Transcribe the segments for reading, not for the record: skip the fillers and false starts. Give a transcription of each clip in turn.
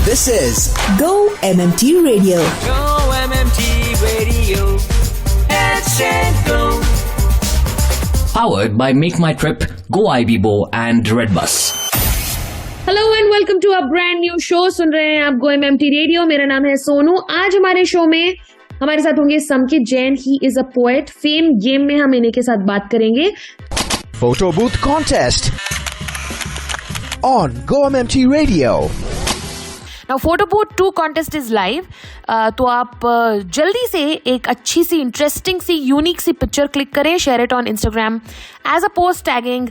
This is Go MMT Radio. Go MMT Radio. Let's go. Powered by Make My Trip, Go IBBO and Redbus. Hello and welcome to a brand new show. सुन रहे हैं आप गो MMT Radio. मेरा नाम है सोनू। आज हमारे show में हमारे साथ होंगे Samkit Jain. He is a poet. Fame game में हम इन्हीं के साथ बात करेंगे। Photo Booth Contest on Go MMT Radio. Now photo booth 2 contest is live. तो आप जल्दी से एक अच्छी सी इंटरेस्टिंग सी यूनिक सी पिक्चर क्लिक करें, share it on Instagram as a post tagging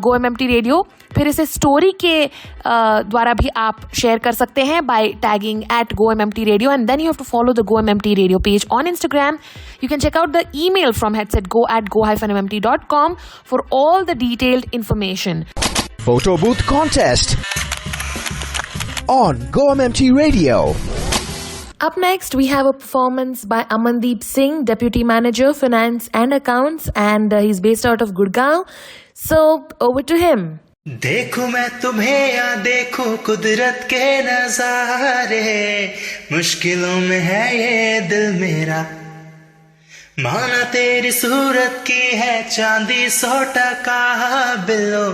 Go MMT Radio. फिर इसे स्टोरी के द्वारा भी आप शेयर कर सकते हैं by tagging at Go MMT Radio and then you have to follow the Go MMT Radio page on Instagram. You can check out the email from headsetgo@go-mmt.com for all the detailed information. Photo Booth Contest on Go MMT Radio. Up next, we have a performance by Amandeep Singh, Deputy Manager, Finance and Accounts, and he's based out of Gurgaon. So, over to him. देखूं मैं तुम्हें या देखूं कुदरत के नजारे, मुश्किलों में है ये दिल मेरा। माना तेरी सूरत की है चांदी 100% बिलो,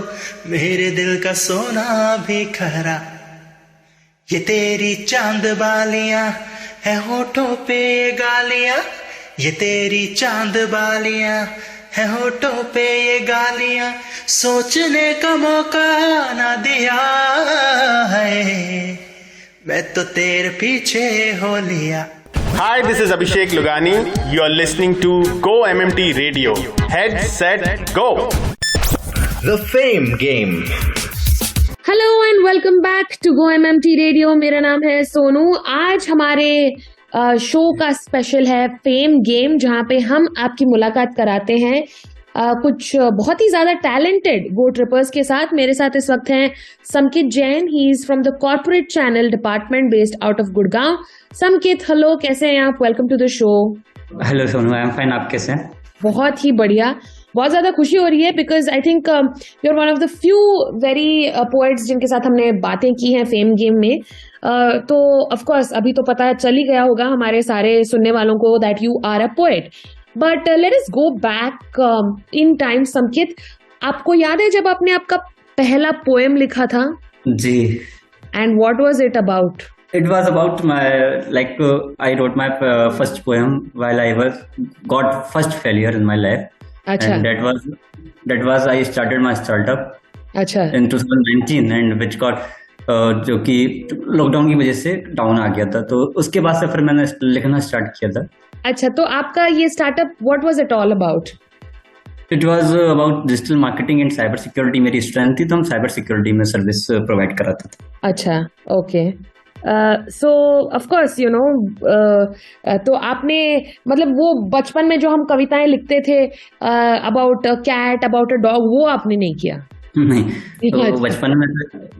मेरे दिल का सोना भी खरा। ये तेरी चांद बालियां है होठों पे ये गालियां, ये तेरी चांद बालियां है होठों पे ये गालियां, सोचने का मौका ना दिया है, मैं तो तेरे पीछे हो लिया। Hi, this is Abhishek Lugani. You are listening to Go MMT Radio. Head, set, go! The Fame Game. Hello and welcome back to Go MMT Radio. मेरा नाम है सोनू। आज हमारे शो का स्पेशल है फेम गेम, जहाँ पे हम आपकी मुलाकात कराते हैं कुछ बहुत ही ज्यादा टैलेंटेड गो ट्रिपर्स के साथ। मेरे साथ इस वक्त हैं Samkit Jain. He is from the corporate channel department based out of Gurgaon. Samkit, hello, कैसे हैं आप? Welcome to the show. Hello Sonu, I am fine. आप कैसे हैं? बहुत ही बढ़िया। बहुत ज्यादा खुशी हो रही है because I think you are one of the few very poets जिनके साथ हमने बातें की हैं फेम गेम में। तो ऑफ कोर्स अभी तो पता चल ही गया होगा हमारे सारे सुनने वालों को that you are a poet, but let us go back in time. Samkit, आपको याद है जब आपने आपका पहला पोएम लिखा था? जी। And what was it about? It was about my I wrote my first poem while I got first failure in my life. अच्छा। And that was I started my startup अच्छा। in 2019 and which got जो कि lockdown की वजह से down आ गया था, तो उसके बाद से फिर मैंने लिखना स्टार्ट किया था। अच्छा, तो आपका ये startup what was it all about? It was about digital marketing and cyber security. मेरी स्ट्रेंथ थी तो हम साइबर सिक्योरिटी में सर्विस प्रोवाइड कराते थे। अच्छा, okay. So of course you know, तो आपने मतलब वो बचपन में जो हम कविताएं लिखते थे about a cat, about a dog, वो आपने नहीं किया? नहीं, तो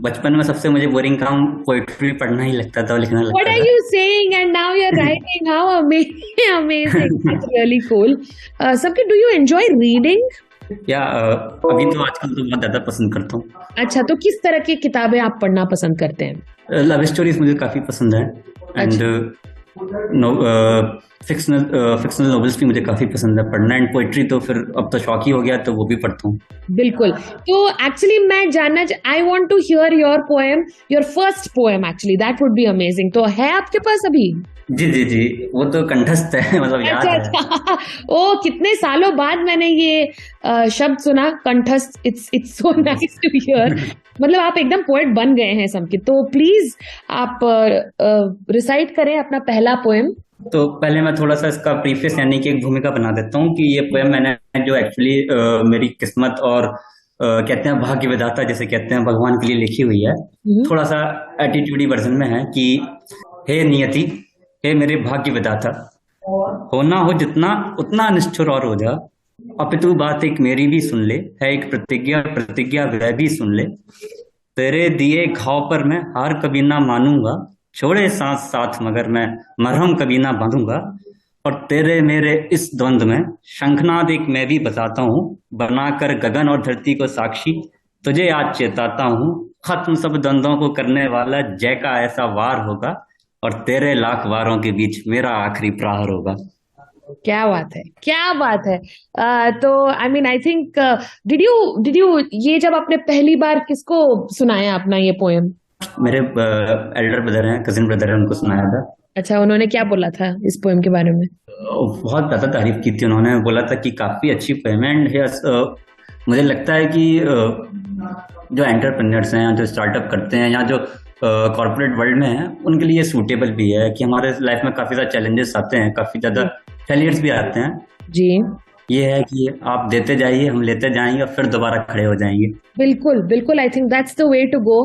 बचपन में सबसे मुझे बोरिंग काम पोएट्री पढ़ना ही लगता था, लिखना लगता था। What are you saying? And now you're writing. How amazing! That's really cool. सबके, do you enjoy reading? या अभी तो आजकल तो बहुत ज्यादा पसंद करता हूँ। अच्छा, तो किस तरह की किताबें आप पढ़ना पसंद करते हैं? लव स्टोरीज मुझे काफी पसंद है एंड फिक्शनल नॉवेल्स भी मुझे काफी पसंद है पढ़ना, एंड पोएट्री तो फिर अब तो शौक ही हो गया, तो वो भी पढ़ता हूँ। बिल्कुल। तो एक्चुअली मैं जानना, I want to hear your poem, your first poem actually, that would be amazing. तो है आपके पास अभी? जी जी जी, वो तो कंठस्थ है, मतलब याद है। अच्छा। ओ, कितने सालों बाद मैंने ये शब्द सुना, कंठस्थ। It's so nice to hear. मतलब आप एकदम पोएट बन गए हैं समकित। तो प्लीज आप रिसाइट करें अपना पहला पोएम। तो पहले मैं थोड़ा सा इसका प्रीफेस यानी कि एक भूमिका बना देता हूँ कि ये पोएम मैंने जो एक्चुअली मेरी किस्मत और कहते हैं भाग्य विधाता जिसे कहते हैं भगवान के लिए लिखी हुई है। थोड़ा सा एटीट्यूडी वर्जन में है कि हे नियति, हे मेरे भाग्य विधाता, होना हो जितना उतना निष्ठुर और हो जा, अपितु बात एक मेरी भी सुन ले, है एक प्रतिज्ञा वह भी सुन ले, तेरे दिए घाव पर मैं हार कभी ना मानूंगा, छोड़े सांस साथ मगर मैं मरहम कभी ना बांधूंगा, और तेरे मेरे इस द्वंद्व में शंखनाद एक मैं भी बताता हूँ, बनाकर गगन और धरती को साक्षी, तुझे आज चेताता हूँ, खत्म सब द्वंद्वों को करने वाला जय का ऐसा वार होगा, और तेरे लाख वारों के बीच मेरा आखिरी प्रहार होगा। क्या बात है, क्या बात है। तो I mean I think did you ये जब आपने पहली बार किसको सुनाया अपना ये पोएम? मेरे एल्डर ब्रदर हैं, कजिन ब्रदर है, उनको सुनाया था। अच्छा, उन्होंने क्या बोला था इस पोएम के बारे में? बहुत ज्यादा तारीफ की थी उन्होंने, बोला था कि काफी अच्छी पोएम है। एंड मुझे लगता है कि जो एंटरप्रेन्योर्स हैं, जो स्टार्टअप करते हैं, या जो कॉर्पोरेट वर्ल्ड में है, उनके लिए सूटेबल भी है कि हमारे लाइफ में काफी ज्यादा चैलेंजेस आते हैं, काफी ज्यादा फेलियर्स भी आते हैं जी। ये है कि आप देते जाइए, हम लेते जाएंगे और फिर दोबारा खड़े हो जाएंगे। बिल्कुल बिल्कुल, I think that's the way to go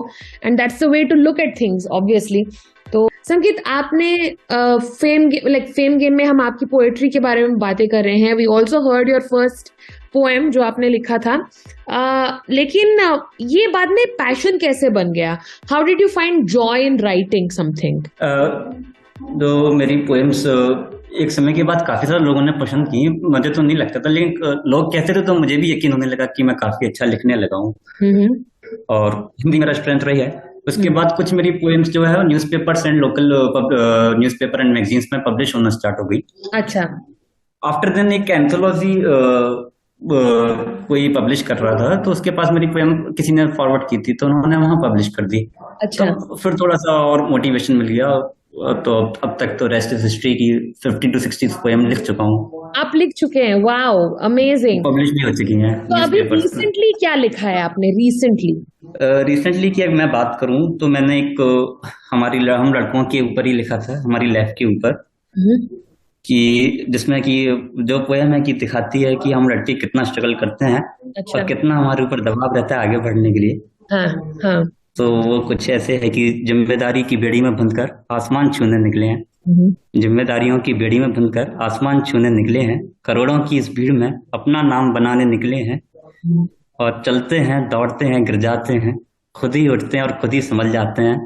and that's the way to look at things obviously. तो संकित, आपने फेम गेम में हम आपकी पोएट्री के बारे में बातें कर रहे हैं। We also heard your first poem जो आपने लिखा था, लेकिन ये बाद में पैशन कैसे बन गया? How did you find joy in writing something? जो मेरी पोएम्स एक समय के बाद काफी सारे लोगों ने पसंद की, मुझे तो नहीं लगता था, लेकिन लोग कहते थे तो मुझे भी यकीन होने लगा कि मैं काफी अच्छा लिखने लगा हूँ, और हिंदी मेरा स्ट्रेंथ रही है। उसके बाद कुछ मेरी पोएम्स जो है newspapers and local newspaper and magazines में पब्लिश होना स्टार्ट हो गई। अच्छा। आफ्टर देन एक एंथोलॉजी कोई पब्लिश कर रहा था, तो उसके पास मेरी पोएम किसी ने फॉरवर्ड की थी, तो उन्होंने वहां पब्लिश कर दी। अच्छा। तो फिर थोड़ा सा और मोटिवेशन मिल गया, तो अब तक तो रेस्ट इज हिस्ट्री की 50 to 60 पोएम लिख चुका हूँ। आप लिख चुके हैं? Wow, amazing. पब्लिश भी हो चुकी हैं। तो अभी रिसेंटली क्या लिखा है आपने? रिसेंटली की अगर मैं बात करूं तो मैंने एक हम लड़कों के ऊपर ही लिखा था, हमारी लाइफ के ऊपर, कि जिसमें कि जो पोएम है कि दिखाती है कि हम लड़के कितना स्ट्रगल करते हैं। अच्छा। और कितना हमारे ऊपर दबाव रहता है आगे बढ़ने के लिए। हाँ, हाँ। तो वो कुछ ऐसे है कि जिम्मेदारी की बेड़ी में बंधकर आसमान छूने निकले हैं, जिम्मेदारियों की बेड़ी में बंधकर आसमान छूने निकले हैं, करोड़ों की इस भीड़ में अपना नाम बनाने निकले हैं, और चलते हैं, दौड़ते हैं, गिर जाते हैं, खुद ही उठते हैं और खुद ही संभल जाते हैं,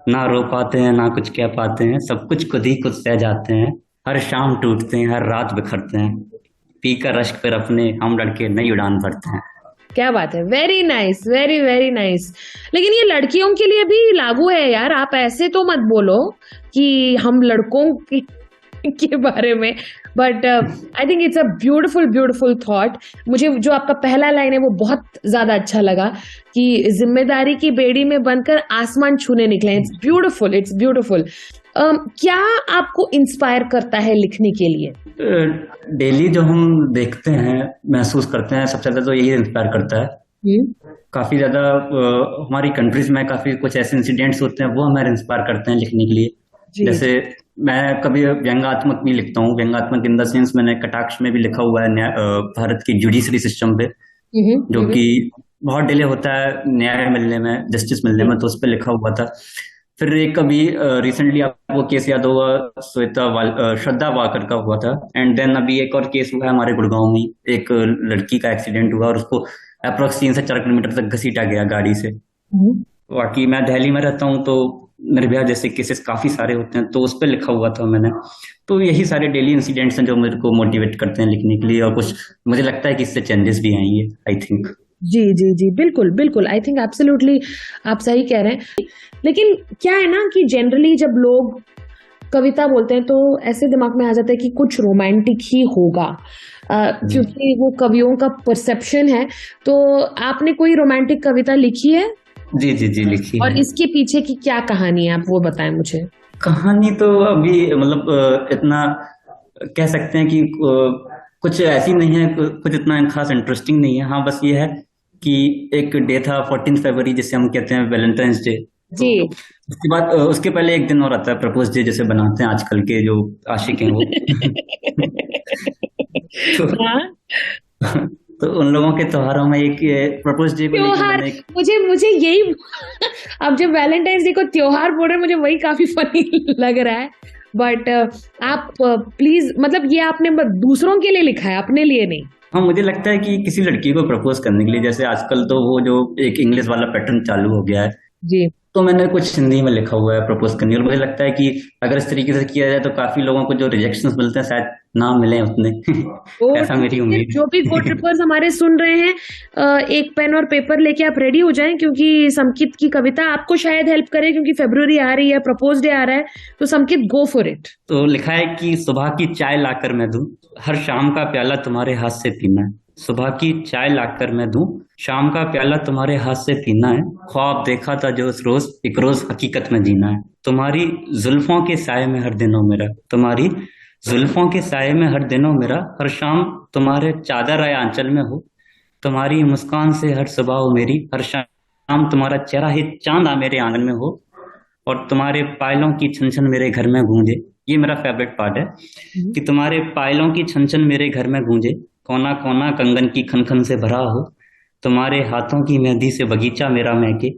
ना रो पाते हैं ना कुछ कह पाते हैं, सब कुछ खुद ही खुद सह जाते हैं, हर शाम टूटते हैं, हर रात बिखरते हैं, पीकर रश्क पर अपने हम लड़के नई उड़ान भरते हैं। क्या बात है, very nice, very very nice. लेकिन ये लड़कियों के लिए भी लागू है यार, आप ऐसे तो मत बोलो कि हम लड़कों के बारे में, but I think it's a beautiful beautiful thought. मुझे जो आपका पहला लाइन है वो बहुत ज्यादा अच्छा लगा कि जिम्मेदारी की बेड़ी में बनकर आसमान छूने निकले। It's beautiful, it's beautiful. क्या आपको इंस्पायर करता है लिखने के लिए? डेली जो हम देखते हैं, महसूस करते हैं, सबसे ज्यादा तो यही इंस्पायर करता है। काफी ज्यादा हमारी कंट्रीज में काफी कुछ ऐसे इंसिडेंट्स होते हैं, वो हमें इंस्पायर करते हैं लिखने के लिए। जैसे मैं कभी व्यंग्यात्मक भी लिखता हूँ, व्यंग्यात्मक इन द सेंस मैंने कटाक्ष में भी लिखा हुआ है भारत की जुडिशरी सिस्टम पे, जो कि बहुत डिले होता है न्याय मिलने में, जस्टिस मिलने में, तो उस पर लिखा हुआ था। फिर एक कभी रिसेंटली आपको केस याद होगा श्रद्धा वाकर का हुआ था, एंड देन अभी एक और केस हुआ है हमारे गुड़गांव में, एक लड़की का एक्सीडेंट हुआ और उसको अप्रोक्स 3 से 4 किलोमीटर तक घसीटा गया गाड़ी से। बाकी मैं दिल्ली में रहता हूँ, तो निर्भया जैसे केसेस काफी सारे होते हैं, तो उस पर लिखा हुआ था मैंने। तो यही सारे डेली इंसिडेंट्स हैं जो मेरे को मोटिवेट करते हैं लिखने के लिए, और कुछ मुझे लगता है कि इससे चेंजेस भी आएंगे, आई थिंक। जी जी जी, बिल्कुल बिल्कुल, आई थिंक एब्सोल्युटली आप सही कह रहे हैं। लेकिन क्या है ना कि जनरली जब लोग कविता बोलते हैं तो ऐसे दिमाग में आ जाता है कि कुछ रोमांटिक ही होगा, क्योंकि वो कवियों का परसेप्शन है। तो आपने कोई रोमांटिक कविता लिखी है? जी जी जी, लिखी है। और इसके पीछे की क्या कहानी है, आप वो बताएं मुझे। कहानी तो अभी मतलब इतना कह सकते हैं कि कुछ ऐसी नहीं है, कुछ इतना खास इंटरेस्टिंग नहीं है। हाँ, बस ये है कि एक डे था 14 फरवरी, जिसे हम कहते हैं वैलेंटाइंस डे जी। उसके बाद उसके पहले एक दिन और आता है प्रपोज डे, जैसे बनाते हैं आजकल के जो आशिक हैं वो। तो उन लोगों के त्योहारों में एक प्रपोज डे त्योहार, मुझे यही अब जब वैलेंटाइंस डे को त्योहार बोल रहे, मुझे वही काफी फनी लग रहा है। बट आप प्लीज, मतलब ये आपने दूसरों के लिए लिखा है, अपने लिए नहीं? हाँ, मुझे लगता है कि किसी लड़की को प्रपोज करने के लिए, जैसे आजकल तो वो जो एक इंग्लिश वाला पैटर्न चालू हो गया है जी, तो मैंने कुछ हिंदी में लिखा हुआ है प्रपोज करने। और मुझे लगता है कि अगर इस तरीके से किया जाए तो काफी लोगों को जो रिजेक्शंस मिलते हैं शायद ना मिले उतने ऐसा मेरी उम्मीद है। जो भी गो ट्रिपर्स हमारे सुन रहे हैं, एक पेन और पेपर लेके आप रेडी हो जाएं, क्योंकि समकित की कविता आपको शायद हेल्प करे, क्योंकि फरवरी आ रही है, प्रपोज डे आ रहा है, तो समकित गो फॉर इट। तो लिखा है कि सुबह की चाय लाकर मैं दूं, हर शाम का प्याला तुम्हारे हाथ से पीना है। सुबह की चाय लाकर मैं दूं, शाम का प्याला तुम्हारे हाथ से पीना है। ख्वाब देखा था जो उस रोज, एक रोज हकीकत में जीना है। तुम्हारी जुल्फों के साए में हर दिनों मेरा, तुम्हारी जुल्फों के साए में हर दिनों मेरा, हर शाम तुम्हारे चादर आए आंचल में हो। तुम्हारी मुस्कान से हर सुबह हो मेरी, हर शाम तुम्हारा चेहरा ही चांद आ मेरे आंगन में हो। और तुम्हारे पायलों की छन छन मेरे घर में गूंजे, ये मेरा फेवरेट पार्ट है कि तुम्हारे पायलों की छन छन मेरे घर में गूंजे। कोना कोना कंगन की खन खन से भरा हो, तुम्हारे हाथों की मेहंदी से बगीचा मेरा महके।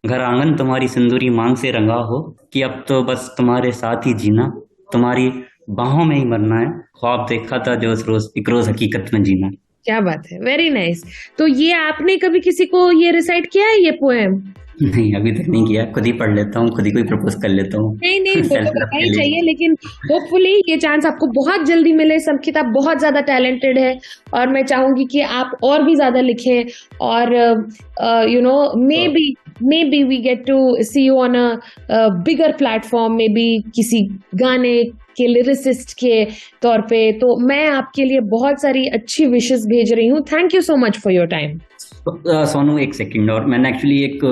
घर आंगन तुम्हारी सिंदूरी मांग से रंगा हो, कि अब तो बस तुम्हारे साथ ही जीना, तुम्हारी बाहों में ही मरना है। ख्वाब देखा था जो उस रोज, एक रोज हकीकत में जीना। क्या बात है, वेरी नाइस। तो ये आपने कभी किसी को ये रिसाइट किया है, ये पोएम? नहीं, अभी तक नहीं किया। खुद ही पढ़ लेता हूँ, खुद ही कोई प्रपोज कर लेता हूँ। नहीं वो तो करना ही चाहिए, लेकिन होपफुली ये चांस आपको बहुत जल्दी मिले। समकित, आप बहुत ज्यादा टैलेंटेड है और मैं चाहूंगी कि आप और भी ज्यादा लिखें, और you know maybe we get to see you on a bigger platform, maybe किसी गाने के लिरिसिस्ट के तौर पे। तो मैं आपके लिए बहुत सारी अच्छी विशेस भेज रही हूँ। Thank you so much for your time. Sonu, एक सेकंड, और मैंने एक्चुअली एक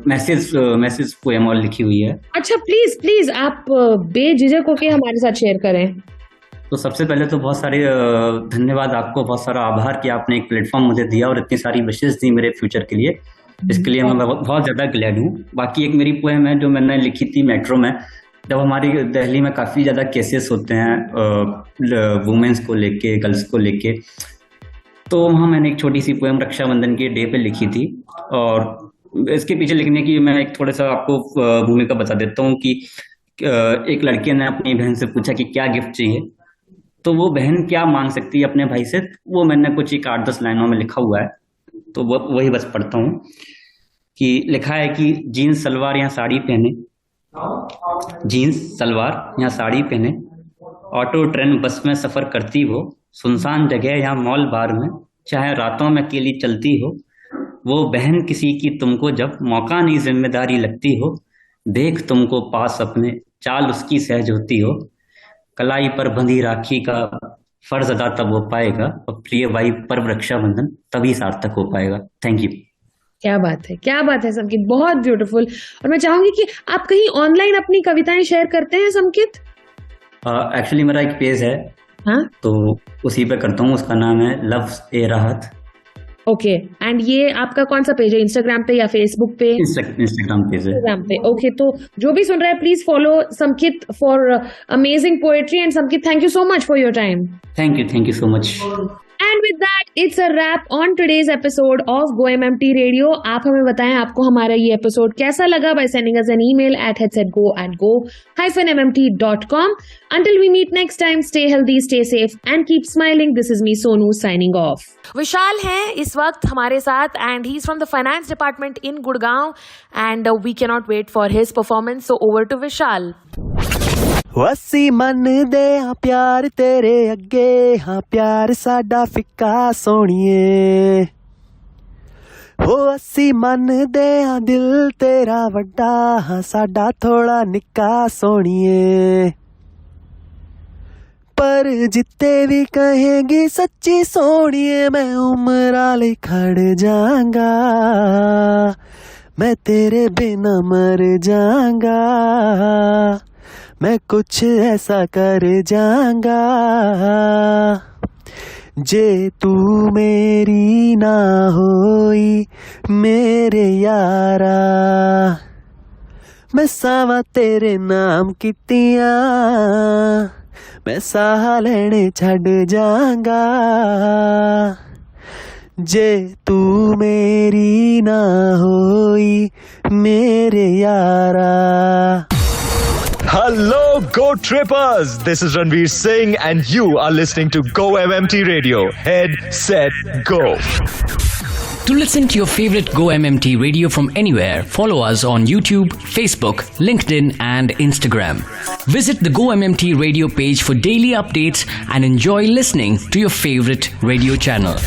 मैसेज पोएम और लिखी हुई है। अच्छा, प्लीज आप बेझिझक होके हमारे साथ शेयर करें। तो सबसे पहले तो बहुत सारे धन्यवाद आपको, बहुत सारा आभार कि आपने एक प्लेटफॉर्म मुझे दिया और इतनी सारी विशेस दी मेरे फ्यूचर के लिए। इसके लिए मैं बहुत ज्यादा ग्लैड हूँ। बाकी एक मेरी पोएम है जो मैंने लिखी थी मेट्रो में, जब हमारी दिल्ली में काफी ज्यादा केसेस होते हैं वुमेन्स को लेके, गर्ल्स को लेके, तो वहाँ मैंने एक छोटी सी पोएम रक्षाबंधन के डे पे लिखी थी। और इसके पीछे लिखने की मैं एक थोड़ा सा आपको भूमिका बता देता हूँ कि एक लड़के ने अपनी बहन से पूछा कि क्या गिफ्ट चाहिए, तो वो बहन क्या मांग सकती है अपने भाई से, वो मैंने कुछ एक 8-10 लाइनों में लिखा हुआ है, तो वही बस पढ़ता हूँ। कि लिखा है कि जीन्स सलवार या साड़ी पहने, जीन्स सलवार या साड़ी पहने, ऑटो ट्रेन बस में सफर करती हो, सुनसान जगह या मॉल बार में, चाहे रातों में अकेली चलती हो, वो बहन किसी की तुमको जब मौका नहीं जिम्मेदारी लगती हो, देख तुमको पास अपने चाल उसकी सहज होती हो, कलाई पर बंधी राखी का फर्ज अदा तब हो पाएगा, और प्रिय भाई पर्व रक्षाबंधन तभी सार्थक हो पाएगा। Thank you. क्या बात है, क्या बात है समकित, बहुत ब्यूटीफुल। और मैं चाहूंगी कि आप कहीं ऑनलाइन अपनी कविताएं शेयर करते हैं समकित? एक्चुअली मेरा एक पेज है, हाँ, तो उसी पे करता हूँ, उसका नाम है लफ्ज ए राहत। ओके, एंड ये आपका कौन सा पेज है, इंस्टाग्राम पे या फेसबुक पे? इंस्टाग्राम पेज है। इंस्टाग्राम पे, ओके। तो जो भी सुन रहा है, please follow Samkit for amazing poetry. And Samkit, thank you so much for your time. Thank you so much. And with that, it's a wrap on today's episode of Go MMT Radio. आप हमें बताएं आपको हमारा ये एपिसोड कैसा लगा by sending us an email at headsetgo@go-mmt.com. Until we meet next time, stay healthy, stay safe and keep smiling. This is me, Sonu, signing off. विशाल है इस वक्त हमारे साथ and he's from the finance department in Gurgaon and we cannot wait for his performance. So over to Vishal. ਅਸੀਂ ਮੰਨਦੇ ਹਾਂ ਪਿਆਰ ਤੇਰੇ ਅੱਗੇ, ਹਾਂ ਪਿਆਰ ਸਾਡਾ ਫਿੱਕਾ ਸੋਹਣੀਏ, ਹੋ ਅਸੀਂ ਮੰਨਦੇ ਹਾਂ ਦਿਲ ਤੇਰਾ ਵੱਡਾ, ਹਾਂ ਸਾਡਾ ਥੋੜਾ ਨਿੱਕਾ ਸੋਹਣੀਏ, ਪਰ ਜਿੱਤੇ ਵੀ ਕਹੇਗੀ ਸੱਚੀ ਸੋਹਣੀਏ, ਮੈਂ ਉਮਰਾਂ ਲਈ ਖੜ ਜਾਵਾਂਗਾ, मैं तेरे बिना मर जाऊंगा, मैं कुछ ऐसा कर जाऊंगा, जे तू मेरी ना होई मेरे यारा, मैं सावा तेरे नाम कीतियां, मैं साह लेने छड़ जाऊंगा, जे तू मेरी ना होई मेरे यारा। Hello, Go Trippers! This is Ranveer Singh and you are listening to Go MMT Radio. Head, set, go! To listen to your favorite Go MMT radio from anywhere, follow us on YouTube, Facebook, LinkedIn and Instagram. Visit the Go MMT radio page for daily updates and enjoy listening to your favorite radio channel.